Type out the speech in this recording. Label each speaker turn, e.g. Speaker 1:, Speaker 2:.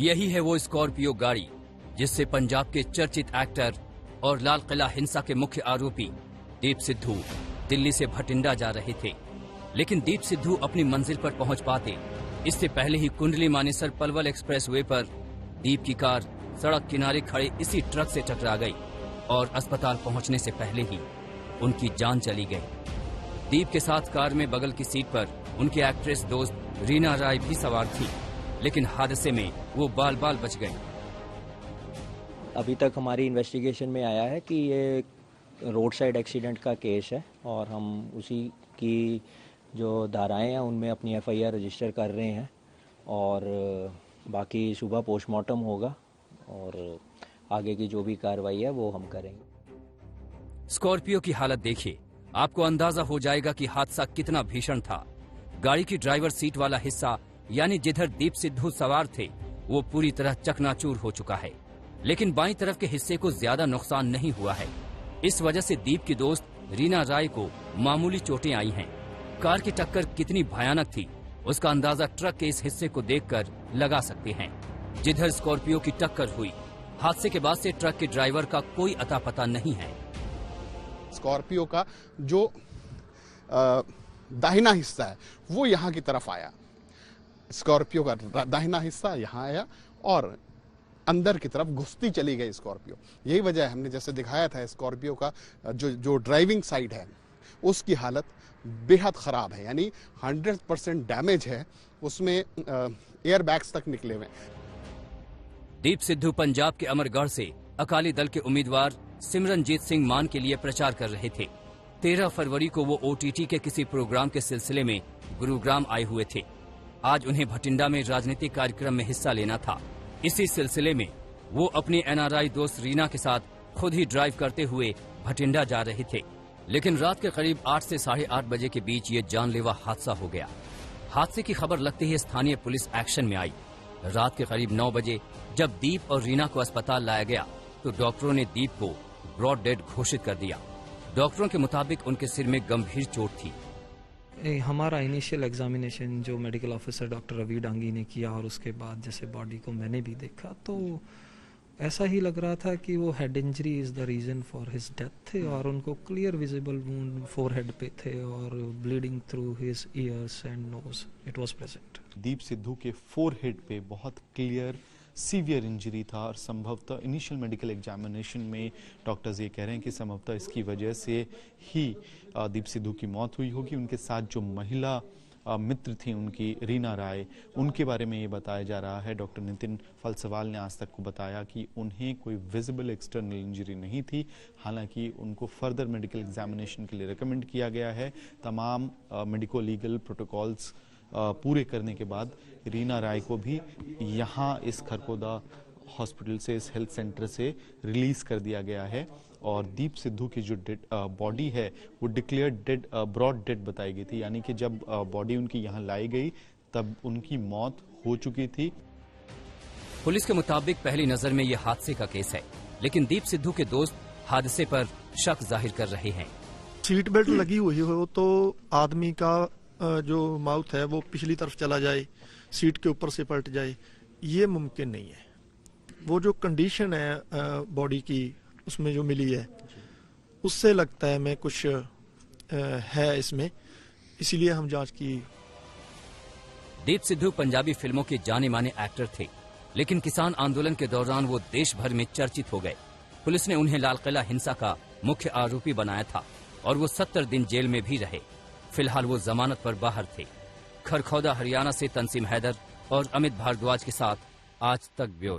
Speaker 1: यही है वो स्कॉर्पियो गाड़ी जिससे पंजाब के चर्चित एक्टर और लाल किला हिंसा के मुख्य आरोपी दीप सिद्धू दिल्ली से भटिंडा जा रहे थे। लेकिन दीप सिद्धू अपनी मंजिल पर पहुंच पाते इससे पहले ही कुंडली मानेसर पलवल एक्सप्रेसवे पर दीप की कार सड़क किनारे खड़े इसी ट्रक से टकरा गई और अस्पताल पहुंचने से पहले ही उनकी जान चली गई। दीप के साथ कार में बगल की सीट पर उनकी एक्ट्रेस दोस्त रीना राय भी सवार थी, लेकिन हादसे में वो बाल बाल बच गई।
Speaker 2: अभी तक हमारी इन्वेस्टिगेशन में आया है कि ये रोड साइड एक्सीडेंट का केस है और हम उसी की जो धाराएं हैं उनमें अपनी एफआईआर रजिस्टर कर रहे हैं और बाकी सुबह पोस्टमार्टम होगा और आगे की जो भी कार्रवाई है वो हम करेंगे।
Speaker 1: स्कॉर्पियो की हालत देखिए, आपको अंदाजा हो जाएगा कि हादसा कितना भीषण था। गाड़ी की ड्राइवर सीट वाला हिस्सा यानी जिधर दीप सिद्धू सवार थे वो पूरी तरह चकनाचूर हो चुका है, लेकिन बाईं तरफ के हिस्से को ज्यादा नुकसान नहीं हुआ है। इस वजह से दीप की दोस्त रीना राय को मामूली चोटें आई हैं। कार की टक्कर कितनी भयानक थी उसका अंदाजा ट्रक के इस हिस्से को देखकर लगा सकते हैं। जिधर स्कॉर्पियो की टक्कर हुई, हादसे के बाद से ट्रक के ड्राइवर का कोई अता पता नहीं है।
Speaker 3: स्कॉर्पियो का जो दाहिना हिस्सा है वो यहाँ की तरफ आया, स्कॉर्पियो का दाहिना हिस्सा यहाँ आया और अंदर की तरफ घुसती चली गई स्कॉर्पियो। यही वजह है, हमने जैसे दिखाया था स्कॉर्पियो का जो ड्राइविंग साइड है उसकी हालत बेहद खराब है, यानी 100% डैमेज है, उसमें एयर बैग्स तक निकले हुए।
Speaker 1: दीप सिद्धू पंजाब के अमरगढ़ से अकाली दल के उम्मीदवार सिमरनजीत सिंह मान के लिए प्रचार कर रहे थे। 13 फरवरी को वो ओटीटी के किसी प्रोग्राम के सिलसिले में गुरुग्राम आए हुए थे। आज उन्हें भटिंडा में राजनीतिक कार्यक्रम में हिस्सा लेना था। इसी सिलसिले में वो अपनी एनआरआई दोस्त रीना के साथ खुद ही ड्राइव करते हुए भटिंडा जा रहे थे, लेकिन रात के करीब 8 से 8:30 बजे के बीच ये जानलेवा हादसा हो गया। हादसे की खबर लगते ही स्थानीय पुलिस एक्शन में आई। रात के करीब 9 बजे जब दीप और रीना को अस्पताल लाया गया तो डॉक्टरों ने दीप को ब्रॉड डेड घोषित कर दिया। डॉक्टरों के मुताबिक उनके सिर में गंभीर चोट थी।
Speaker 4: हमारा इनिशियल एग्जामिनेशन जो medical officer doctor Ravi Dangi ने किया और उसके बाद जैसे बॉडी को मैंने भी देखा तो ऐसा ही लग रहा था कि वो head injury is the reason for his death थे और उनको क्लियर विजिबल वुंड फोरहेड पे थे और bleeding through his ears and nose it was present.
Speaker 5: Deep Sidhu के फोरहेड पे बहुत क्लियर सीवियर इंजरी था और संभवतः इनिशियल मेडिकल एग्जामिनेशन में डॉक्टर्स ये कह रहे हैं कि संभवतः इसकी वजह से ही दीप सिद्धू की मौत हुई होगी। उनके साथ जो महिला मित्र थी उनकी रीना राय, उनके बारे में ये बताया जा रहा है। डॉक्टर नितिन फलसवाल ने आज तक को बताया कि उन्हें कोई विजिबल एक्सटर्नल इंजरी नहीं थी। हालांकि उनको फर्दर मेडिकल एग्जामिनेशन के लिए रिकमेंड किया गया है। तमाम मेडिको लीगल प्रोटोकॉल्स पूरे करने के बाद रीना राय को भी यहाँ इस खरकोदा हॉस्पिटल से, इस हेल्थ सेंटर से रिलीज कर दिया गया है और दीप सिद्धू की जो बॉडी है वो डिक्लेयर्ड डेड, ब्रॉड डेड बताई गई थी, यानी कि जब बॉडी उनकी यहाँ लाई गई तब उनकी मौत हो चुकी थी।
Speaker 1: पुलिस के मुताबिक पहली नजर में यह हादसे का केस है, लेकिन दीप सिद्धू के दोस्त हादसे पर शक जाहिर कर रहे हैं।
Speaker 6: सीट बेल्ट लगी हुई हो तो आदमी का जो माउथ है वो पिछली तरफ चला जाए, सीट के ऊपर से पलट जाए, ये मुमकिन नहीं है। वो जो कंडीशन है बॉडी की उसमें जो मिली है उससे लगता है मैं कुछ है इसमें, इसीलिए हम जांच की।
Speaker 1: दीप सिद्धू पंजाबी फिल्मों के जाने माने एक्टर थे, लेकिन किसान आंदोलन के दौरान वो देश भर में चर्चित हो गए। पुलिस ने उन्हें लाल किला हिंसा का मुख्य आरोपी बनाया था और वो 70 दिन जेल में भी रहे। फिलहाल वो जमानत पर बाहर थे। खरखौदा हरियाणा से तंसीम हैदर और अमित भारद्वाज के साथ आज तक ब्यूरो।